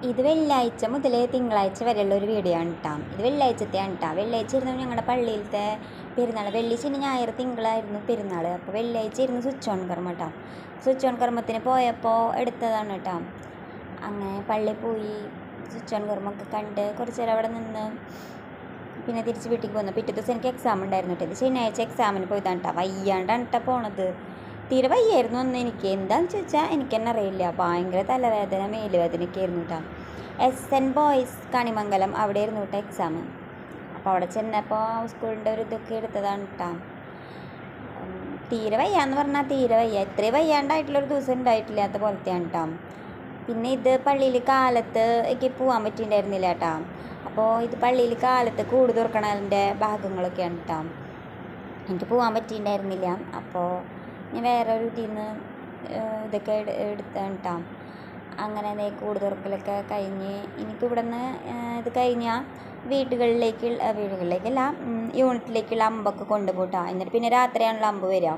ഇത് വെള്ളിയാഴ്ച മുതൽ തിങ്കളാഴ്ച വരെയുള്ള ഒരു വീഡിയോ ആണ് കേട്ടോ. ഇത് വെള്ളിയാഴ്ചത്തെയാണ് കേട്ടോ. വെള്ളിയാഴ്ച ഇരുന്നു ഞങ്ങളുടെ പള്ളിയിലത്തെ പെരുന്നാൾ. വെള്ളി ശനി ഞായർ തിങ്കളായിരുന്നു പെരുന്നാൾ. അപ്പോൾ വെള്ളിയാഴ്ച ഇരുന്ന് സ്വിച്ച് ഓൺ കർമ്മ കേട്ടോ. സ്വിച്ച് ഓൺ കർമ്മത്തിന് പോയപ്പോൾ എടുത്തതാണ് കേട്ടോ. അങ്ങനെ പള്ളിയിൽ പോയി സ്വിച്ച് ഓൺ കർമ്മൊക്കെ കണ്ട് കുറച്ച് നേരം അവിടെ നിന്ന് പിന്നെ തിരിച്ച് വീട്ടിലേക്ക് പോന്നു. പിറ്റേ ദിവസം എനിക്ക് എക്സാം ഉണ്ടായിരുന്നു കേട്ടോ. ഇത് ശനിയാഴ്ച എക്സാമിന് പോയതാണ് കേട്ടോ. വയ്യാണ്ടാണ് കേട്ടോ പോണത്. തീരെ വയ്യായിരുന്നു അന്ന് എനിക്ക്. എന്താണെന്ന് ചോദിച്ചാൽ എനിക്ക് തന്നെ അറിയില്ല. ഭയങ്കര തലവേദന മേലുവേദനയൊക്കെ ആയിരുന്നു കേട്ടോ. SN ബോയ്സ് കണിമംഗലം അവിടെ ആയിരുന്നു കേട്ടോ എക്സാം. അപ്പോൾ അവിടെ ചെന്നപ്പോൾ സ്കൂളിൻ്റെ ഒരു ഇതൊക്കെ എടുത്തതാണ് കേട്ടോ. തീരെ വയ്യാന്ന് പറഞ്ഞാൽ തീരെ വയ്യ. ഇത്രയും വയ്യാണ്ടായിട്ടുള്ളൊരു ദിവസം ഉണ്ടായിട്ടില്ലാത്ത പോലത്തെയാണ് കേട്ടോ. പിന്നെ ഇത് പള്ളിയിൽ കാലത്ത് എനിക്ക് പോകാൻ പറ്റിയിട്ടുണ്ടായിരുന്നില്ല കേട്ടോ. അപ്പോൾ ഇത് പള്ളിയിൽ കാലത്ത് കൂട് തുറക്കണതിൻ്റെ ഭാഗങ്ങളൊക്കെയാണ് കേട്ടോ. എനിക്ക് പോകാൻ പറ്റിയിട്ടുണ്ടായിരുന്നില്ല. അപ്പോൾ ഞാൻ വേറെ ഒരു ഇതിൽ നിന്ന് ഇതൊക്കെ എടുത്താണ് കേട്ടോ. അങ്ങനെ കൂട് തുറക്കലൊക്കെ കഴിഞ്ഞ് എനിക്കിവിടെ നിന്ന് ഇത് കഴിഞ്ഞാൽ വീടുകളിലേക്കല്ല യൂണിറ്റിലേക്കുള്ള അമ്പൊക്കെ കൊണ്ടുപോട്ടാ. എന്നിട്ട് പിന്നെ രാത്രിയാണല്ലോ അമ്പ് വരിക.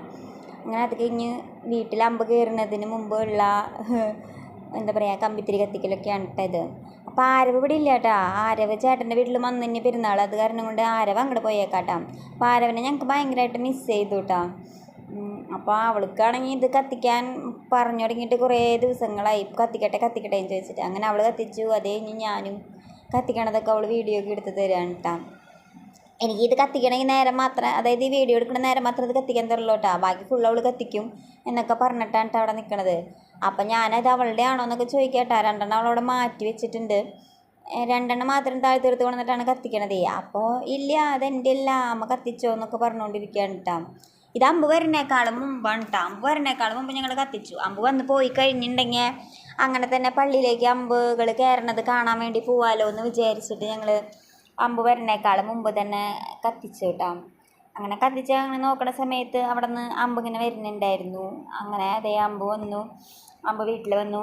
അങ്ങനെ അത് കഴിഞ്ഞ് വീട്ടിൽ അമ്പ് കയറുന്നതിന് മുമ്പുള്ള എന്താ പറയുക കമ്പിത്തിരി കത്തിക്കലൊക്കെയാണ് കേട്ടോ ഇത്. അപ്പോൾ ആരവ് ഇവിടെ ഇല്ല കേട്ടോ. ആരവ് ചേട്ടൻ്റെ വീട്ടിൽ വന്നു പെരുന്നാൾ. അത് കാരണം കൊണ്ട് ആരവ് അങ്ങോട്ട് പോയേക്കാട്ടോ. അപ്പോൾ ആരവിനെ ഞങ്ങൾക്ക് ഭയങ്കരമായിട്ട് മിസ് ചെയ്തു കേട്ടോ. അപ്പോൾ അവൾക്കാണെങ്കിൽ ഇത് കത്തിക്കാൻ പറഞ്ഞു തുടങ്ങിയിട്ട് കുറേ ദിവസങ്ങളായി. കത്തിക്കട്ടെ എന്ന് ചോദിച്ചിട്ട് അങ്ങനെ അവൾ കത്തിച്ചു. അത് കഴിഞ്ഞ് ഞാനും കത്തിക്കണതൊക്കെ അവൾ വീഡിയോ ഒക്കെ എടുത്ത് തരാണ് കേട്ടോ. എനിക്കിത് കത്തിക്കണമെങ്കിൽ നേരം മാത്രം, അതായത് ഈ വീഡിയോ എടുക്കുന്ന നേരം മാത്രം ഇത് കത്തിക്കാൻ തരുള്ളൂ കേട്ടോ. ബാക്കി ഫുൾ അവൾ കത്തിക്കും എന്നൊക്കെ പറഞ്ഞിട്ടാണ് കേട്ടോ അവിടെ നിൽക്കണത്. അപ്പം ഞാനത് അവളുടെ ആണോ എന്നൊക്കെ ചോദിക്കട്ടെ. 2 അവളവിടെ മാറ്റി വെച്ചിട്ടുണ്ട്. 2 മാത്രം താഴ്ത്തെടുത്ത് കൊണ്ടിട്ടാണ് കത്തിക്കണതേ. അപ്പോൾ ഇല്ല അതെൻ്റെ അല്ല അമ്മ കത്തിച്ചോ എന്നൊക്കെ പറഞ്ഞുകൊണ്ടിരിക്കുകയാണ് കേട്ടോ. ഇത് അമ്പ് വരുന്നേക്കാളും മുമ്പാണ് കേട്ടോ. അമ്പ് വരുന്നേക്കാളും മുമ്പ് ഞങ്ങൾ കത്തിച്ചു. അമ്പ് വന്ന് പോയി കഴിഞ്ഞിട്ടുണ്ടെങ്കിൽ അങ്ങനെ തന്നെ പള്ളിയിലേക്ക് അമ്പുകൾ കയറണത് കാണാൻ വേണ്ടി പോവാലോ എന്ന് വിചാരിച്ചിട്ട് ഞങ്ങൾ അമ്പ് വരുന്നേക്കാളും മുമ്പ് തന്നെ കത്തിച്ചു കേട്ടോ. അങ്ങനെ കത്തിച്ച് അങ്ങനെ നോക്കണ സമയത്ത് അവിടെ നിന്ന് അമ്പ് ഇങ്ങനെ വരുന്നുണ്ടായിരുന്നു. അങ്ങനെ അതേ അമ്പ് വന്നു. അമ്പ് വീട്ടിൽ വന്നു.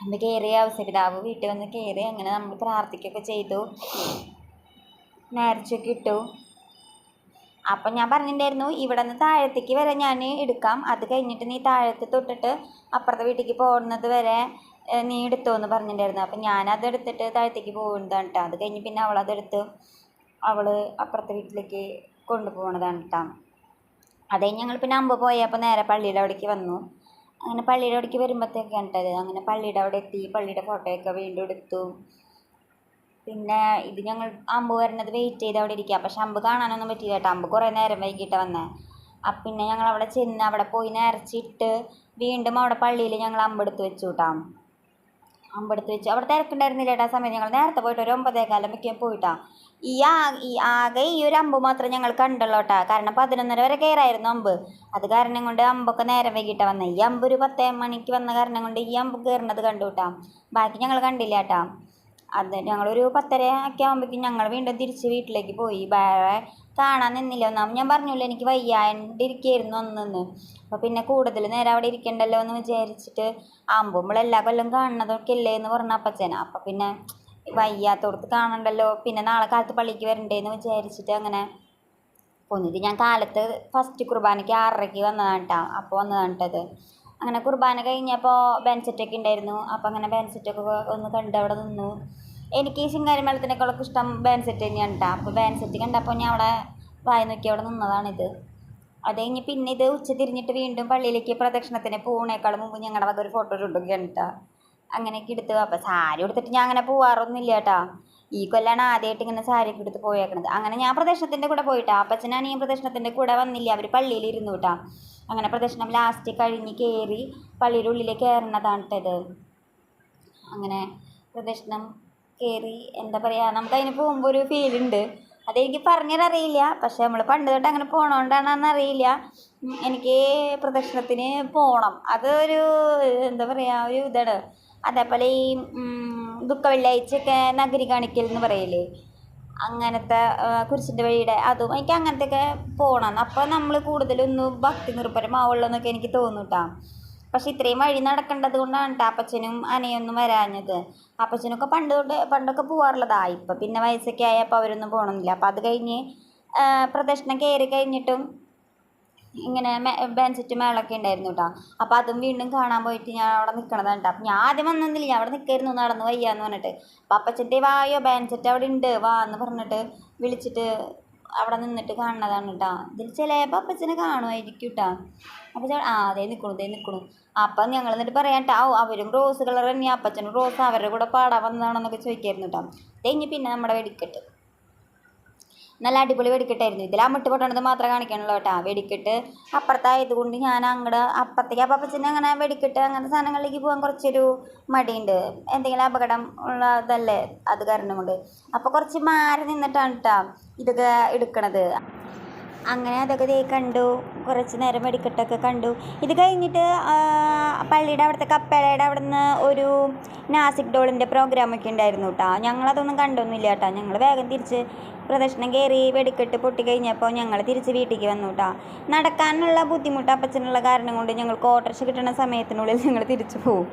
അമ്പ് കയറിയ അവസരപിതാവ് വീട്ടിൽ വന്ന് കയറി. അങ്ങനെ നമ്മൾ പ്രാർത്ഥിക്കുകയൊക്കെ ചെയ്തു. നേർച്ചയൊക്കെ ഇട്ടു. അപ്പം ഞാൻ പറഞ്ഞിട്ടുണ്ടായിരുന്നു ഇവിടെ നിന്ന് താഴത്തേക്ക് വരെ ഞാൻ എടുക്കാം. അത് കഴിഞ്ഞിട്ട് നീ താഴത്ത് തൊട്ടിട്ട് അപ്പുറത്തെ വീട്ടിലേക്ക് പോകുന്നത് വരെ നീ എടുത്തോ എന്ന് പറഞ്ഞിട്ടുണ്ടായിരുന്നു. അപ്പം ഞാനത് എടുത്തിട്ട് താഴത്തേക്ക് പോകുന്നതാണ് കേട്ടോ. അത് കഴിഞ്ഞ് പിന്നെ അവളതെടുത്ത് അവൾ അപ്പുറത്തെ വീട്ടിലേക്ക് കൊണ്ടുപോകുന്നതാണ് കേട്ടോ. അതേ ഞങ്ങൾ പിന്നെ അമ്പ് പോയപ്പോൾ നേരെ പള്ളിയുടെ അവിടേക്ക് വന്നു. അങ്ങനെ പള്ളിയുടെ അവിടേക്ക് വരുമ്പോഴത്തേക്കാണ് കേട്ടത്. അങ്ങനെ പള്ളിയുടെ അവിടെ എത്തി. പള്ളിയുടെ ഫോട്ടോയൊക്കെ വീണ്ടും എടുത്തു. പിന്നെ ഇത് ഞങ്ങൾ അമ്പ് വരുന്നത് വെയിറ്റ് ചെയ്ത് അവിടെ ഇരിക്കുക. പക്ഷെ അമ്പ് കാണാനൊന്നും പറ്റിയില്ല കേട്ടോ. അമ്പ് കുറേ നേരം വൈകിട്ട് വന്നേ. അപ്പം പിന്നെ ഞങ്ങൾ അവിടെ ചെന്ന് അവിടെ പോയി നേർച്ചിട്ട് വീണ്ടും അവിടെ പള്ളിയിൽ ഞങ്ങൾ അമ്പെടുത്ത് വെച്ചു കേട്ടോ. അമ്പെടുത്ത് വെച്ചു. അവിടെ തിരക്കുണ്ടായിരുന്നില്ല കേട്ടോ. ആ സമയത്ത് ഞങ്ങൾ നേരത്തെ പോയിട്ട് ഒരു 9:15 പോയിട്ടാ. ആകെ ഈ ഒരു അമ്പ് മാത്രം ഞങ്ങൾ കണ്ടുള്ളൂ കേട്ടോ. കാരണം 11:30 വരെ കയറായിരുന്നു അമ്പ്. അത് കാരണം കൊണ്ട് അമ്പൊക്കെ നേരം വൈകിട്ട് വന്നത്. ഈ അമ്പ് ഒരു 10 മണിക്ക് വന്ന കാരണം കൊണ്ട് ഈ അമ്പ് കയറുന്നത് കണ്ടു കേട്ടോ. ബാക്കി ഞങ്ങൾ കണ്ടില്ല കേട്ടോ. അത് ഞങ്ങളൊരു 10:30 ഒക്കെ ആകുമ്പോഴേക്കും ഞങ്ങൾ വീണ്ടും തിരിച്ച് വീട്ടിലേക്ക് പോയി. വേറെ കാണാൻ നിന്നില്ല. ഒന്നാമത് ഞാൻ പറഞ്ഞില്ല എനിക്ക് വയ്യാണ്ടിരിക്കുകയായിരുന്നു ഒന്നെന്ന്. അപ്പോൾ പിന്നെ കൂടുതൽ നേരം അവിടെ ഇരിക്കണ്ടല്ലോ എന്ന് വിചാരിച്ചിട്ട് അമ്പുമ്പോൾ എല്ലാ കൊല്ലം കാണുന്നതൊക്കെ അല്ലേ എന്ന് പറഞ്ഞ അപ്പച്ചന. അപ്പം പിന്നെ വയ്യാത്തോടത്ത് കാണണ്ടല്ലോ, പിന്നെ നാളെ കാലത്ത് പള്ളിക്ക് വരണ്ടേന്ന് വിചാരിച്ചിട്ട് അങ്ങനെ പോന്നിട്ട് ഞാൻ കാലത്ത് ഫസ്റ്റ് കുർബാനയ്ക്ക് 6:30 വന്നതാണ് കേട്ടോ. അപ്പോൾ വന്നതാണ് കേട്ടത്. അങ്ങനെ കുർബാന കഴിഞ്ഞപ്പോൾ ബാൻഡ് ഉണ്ടായിരുന്നു. അപ്പോൾ അങ്ങനെ ബാൻഡ് ഒന്ന് കണ്ട് അവിടെ നിന്നു. എനിക്ക് ഈ ശിങ്കാരിമേളത്തിനേക്കാളൊക്കെ ഇഷ്ടം ബാൻഡ് സെറ്റ് തന്നെയാണ് കേട്ടോ. അപ്പോൾ ബാൻഡ് സെറ്റ് കണ്ടപ്പോൾ ഞാൻ അവിടെ വായി നോക്കി അവിടെ നിന്നതാണിത്. അത് കഴിഞ്ഞ് പിന്നെ ഇത് ഉച്ച തിരിഞ്ഞിട്ട് വീണ്ടും പള്ളിയിലേക്ക് പ്രദക്ഷിണത്തിന് പോകുന്നേക്കാളും മുമ്പ് ഞങ്ങളുടെ വക ഒരു ഫോട്ടോ ഇടുകയാണ് കേട്ടോ. അങ്ങനെയൊക്കെ എടുത്ത്. അപ്പോൾ സാരി എടുത്തിട്ട് ഞാൻ അങ്ങനെ പോവാറൊന്നുമില്ല കേട്ടോ. ഈ കൊല്ലാണ് ആദ്യമായിട്ട് ഇങ്ങനെ സാരിയൊക്കെ എടുത്ത് പോയേക്കണത്. അങ്ങനെ ഞാൻ പ്രദക്ഷിണത്തിൻ്റെ കൂടെ പോയിട്ടാ. അപ്പച്ചനാണെങ്കിൽ പ്രദക്ഷിണത്തിൻ്റെ കൂടെ വന്നില്ല. അവർ പള്ളിയിലിരുന്നു കേട്ടോ. അങ്ങനെ പ്രദക്ഷിണം ലാസ്റ്റ് കഴിഞ്ഞ് കയറി പള്ളിയുടെ ഉള്ളിലേക്ക് കയറുന്നതാണ് കേട്ടത്. അങ്ങനെ പ്രദക്ഷിണം കയറി എന്താ പറയുക, നമുക്കതിന് പോകുമ്പോൾ ഒരു ഫീലുണ്ട്. അതെനിക്ക് പറഞ്ഞിട്ടറിയില്ല. പക്ഷെ നമ്മൾ പണ്ട് തൊട്ട് അങ്ങനെ പോകണോണ്ടാണെന്ന് അറിയില്ല. എനിക്ക് പ്രദക്ഷിണത്തിന് പോകണം. അതൊരു എന്താ പറയുക ഒരു ഇതാണ്. അതേപോലെ ഈ ദുഃഖ വെള്ളിയാഴ്ചയൊക്കെ നഗരി കാണിക്കൽ എന്ന് പറയില്ലേ, അങ്ങനത്തെ കുരിശിൻ്റെ വഴിയുടെ അതും എനിക്ക് അങ്ങനത്തെയൊക്കെ പോകണം. അപ്പോൾ നമ്മൾ കൂടുതലൊന്ന് ഭക്തി നിർഭരമാവുള്ളൂ എനിക്ക് തോന്നും കേട്ടോ. പക്ഷെ ഇത്രയും വഴി നടക്കേണ്ടത് കൊണ്ടാണ് കേട്ടോ അപ്പച്ചനും അനയൊന്നും വരാഞ്ഞത്. അപ്പച്ചനൊക്കെ പണ്ടൊക്കെ പോകാറുള്ളതാണ്. ഇപ്പം പിന്നെ വയസ്സൊക്കെ ആയപ്പോൾ അവരൊന്നും പോകണമെന്നില്ല. അപ്പോൾ അത് കഴിഞ്ഞ് പ്രദക്ഷിണം കയറി കഴിഞ്ഞിട്ടും ഇങ്ങനെ ബാൻഡ് സെറ്റ് മേളൊക്കെ ഉണ്ടായിരുന്നു കേട്ടോ. അപ്പോൾ അതും വീണ്ടും കാണാൻ പോയിട്ട് ഞാൻ അവിടെ നിൽക്കണതാണ് കേട്ടോ. അപ്പോൾ ഞാൻ ആദ്യം വന്നൊന്നുമില്ല, ഞാൻ അവിടെ നിൽക്കായിരുന്നു നടന്ന് വയ്യാന്ന് പറഞ്ഞിട്ട്. അപ്പോൾ അപ്പച്ചൻ്റെ വായോ ബാൻഡ് സെറ്റ് അവിടെ ഉണ്ട് വാ എന്ന് പറഞ്ഞിട്ട് വിളിച്ചിട്ട് അവിടെ നിന്നിട്ട് കാണുന്നതാണ് കേട്ടോ. ഇതിൽ ചിലപ്പോൾ അപ്പച്ചനെ കാണുമായിരിക്കും കേട്ടോ. അപ്പോൾ അതേ നിൽക്കണു. അപ്പം ഞങ്ങൾ എന്നിട്ട് പറയാം കേട്ടോ, അവരും റോസ് കളർ തന്നെയാണ്, അപ്പച്ചനും റോസ് അവരുടെ കൂടെ പാടാൻ വന്നതാണെന്നൊക്കെ ചോദിക്കായിരുന്നു കേട്ടോ. കഴിഞ്ഞ് പിന്നെ നമ്മുടെ വെടിക്കെട്ട് നല്ല അടിപൊളി വെടിക്കെട്ടായിരുന്നു. ഇതിൽ അമ്മിട്ട് പൊട്ടണത് മാത്രമേ കാണിക്കാനുള്ളൂ കേട്ടോ. വെടിക്കെട്ട് അപ്പുറത്തായത് കൊണ്ട് ഞാൻ അങ്ങോട്ട് അപ്പുറത്തേക്ക് അപ്പച്ചന് അങ്ങനെ വെടിക്കെട്ട് അങ്ങനത്തെ സാധനങ്ങളിലേക്ക് പോകാൻ കുറച്ചൊരു മടിയുണ്ട്. എന്തെങ്കിലും അപകടം ഉള്ളതല്ലേ അത് കാരണം കൊണ്ട്. അപ്പോൾ കുറച്ച് മാറി നിന്നിട്ടാണ് കേട്ടോ ഇതൊക്കെ എടുക്കണത്. അങ്ങനെ അതൊക്കെ കണ്ടു, കുറച്ച് നേരം വെടിക്കെട്ടൊക്കെ കണ്ടു. ഇത് കഴിഞ്ഞിട്ട് പള്ളിയുടെ അവിടുത്തെ കപ്പേളയുടെ അവിടെ നിന്ന് ഒരു നാസിക് ഡോളിൻ്റെ പ്രോഗ്രാമൊക്കെ ഉണ്ടായിരുന്നു കേട്ടോ. ഞങ്ങളതൊന്നും കണ്ടൊന്നുമില്ല കേട്ടോ. ഞങ്ങൾ വേഗം തിരിച്ച് പ്രദക്ഷിണം കയറി വെടിക്കെട്ട് പൊട്ടിക്കഴിഞ്ഞപ്പോൾ ഞങ്ങൾ തിരിച്ച് വീട്ടിലേക്ക് വന്നു കേട്ടോ. നടക്കാനുള്ള ബുദ്ധിമുട്ട് അപ്പച്ചനുള്ള കാരണം കൊണ്ട് ഞങ്ങൾക്ക് ഓട്ടോറിക്ഷ കിട്ടുന്ന സമയത്തിനുള്ളിൽ ഞങ്ങൾ തിരിച്ചു പോകും.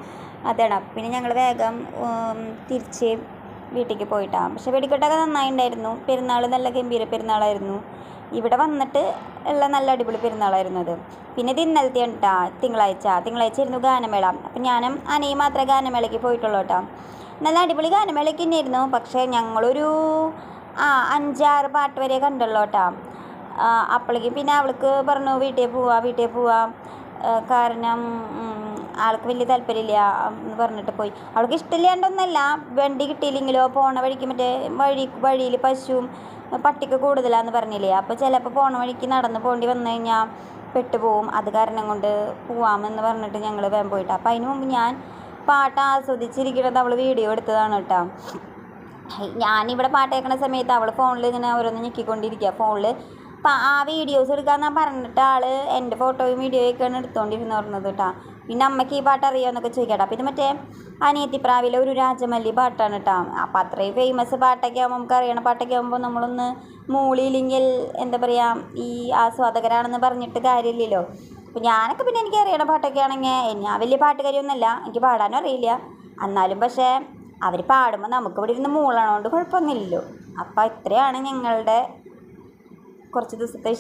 അതാണ്. പിന്നെ ഞങ്ങൾ വേഗം തിരിച്ച് വീട്ടിലേക്ക് പോയിട്ടാണ്. പക്ഷേ വെടിക്കെട്ടൊക്കെ നന്നായി ഉണ്ടായിരുന്നു. പെരുന്നാൾ നല്ല ഗംഭീര പെരുന്നാളായിരുന്നു. ഇവിടെ വന്നിട്ട് ഉള്ള നല്ല അടിപൊളി പെരുന്നാളായിരുന്നു അത്. പിന്നെ ഇത് ഇന്നലത്തെ കേട്ടോ, തിങ്കളാഴ്ച ആയിരുന്നു ഗാനമേള. അപ്പം ഞാനും അനയും മാത്രമേ ഗാനമേളയ്ക്ക് പോയിട്ടുള്ളൂ കേട്ടോ. നല്ല അടിപൊളി ഗാനമേളയ്ക്ക് തന്നെയായിരുന്നു. പക്ഷേ ഞങ്ങളൊരു 5-6 പാട്ട് വരെ കണ്ടുള്ളൂ കേട്ടോ. അപ്പോഴേക്കും പിന്നെ അവൾക്ക് പറഞ്ഞു വീട്ടിൽ പോവാം കാരണം ആൾക്ക് വലിയ താല്പര്യമില്ല എന്ന് പറഞ്ഞിട്ട് പോയി. അവൾക്ക് ഇഷ്ടമില്ലാണ്ടൊന്നല്ല, വണ്ടി കിട്ടിയില്ലെങ്കിലോ പോണ വഴിക്ക് മറ്റേ വഴിയിൽ പശുവും പട്ടിക്ക് കൂടുതലാന്ന് പറഞ്ഞില്ലേ. അപ്പോൾ ചിലപ്പോൾ പോണ വഴിക്ക് നടന്ന് പോകേണ്ടി വന്നു കഴിഞ്ഞാൽ പെട്ടുപോകും. അത് കാരണം കൊണ്ട് പോവാമെന്ന് പറഞ്ഞിട്ട് ഞങ്ങൾ വേഗം പോയിട്ടാണ്. അപ്പോൾ അതിന് മുമ്പ് ഞാൻ പാട്ട് ആസ്വദിച്ചിരിക്കുന്നത് അവൾ വീഡിയോ എടുത്തതാണ് കേട്ടോ. ഞാനിവിടെ പാട്ട് കേൾക്കുന്ന സമയത്ത് അവൾ ഫോണിൽ ഇങ്ങനെ ഓരോന്ന് ഞെക്കിക്കൊണ്ടിരിക്കുക. ഫോണിൽ ആ വീഡിയോസ് എടുക്കാമെന്നാണ് പറഞ്ഞിട്ട് ആൾ എൻ്റെ ഫോട്ടോയും വീഡിയോയൊക്കെയാണ് എടുത്തുകൊണ്ടിരുന്ന് പറഞ്ഞത് കേട്ടോ. പിന്നെ അമ്മയ്ക്ക് ഈ പാട്ട് അറിയാമെന്നൊക്കെ ചോദിക്കട്ടെ. അപ്പോൾ ഇത് മറ്റേ അനിയത്തിപ്രാവിലെ ഒരു രാജമല്ലി പാട്ടാണ് കേട്ടോ. അപ്പോൾ അത്രയും ഫേമസ് പാട്ടൊക്കെ ആകുമ്പോൾ നമുക്ക് അറിയണ പാട്ടൊക്കെ ആകുമ്പോൾ നമ്മളൊന്ന് മൂളിയില്ലെങ്കിൽ എന്താ പറയുക, ഈ ആസ്വാദകരാണെന്ന് പറഞ്ഞിട്ട് കാര്യമില്ലല്ലോ. അപ്പോൾ ഞാനൊക്കെ പിന്നെ എനിക്ക് അറിയണ പാട്ടൊക്കെ ആണെങ്കിൽ ഞാൻ വലിയ പാട്ടുകാരിയൊന്നുമല്ല, എനിക്ക് പാടാനും അറിയില്ല. എന്നാലും പക്ഷേ അവർ പാടുമ്പോൾ നമുക്ക് ഇവിടെ ഇരുന്ന് മൂളണോണ്ട് കുഴപ്പമൊന്നുമില്ലല്ലോ. അപ്പോൾ ഇത്രയാണ് ഞങ്ങളുടെ കുറച്ച് ദിവസത്തെ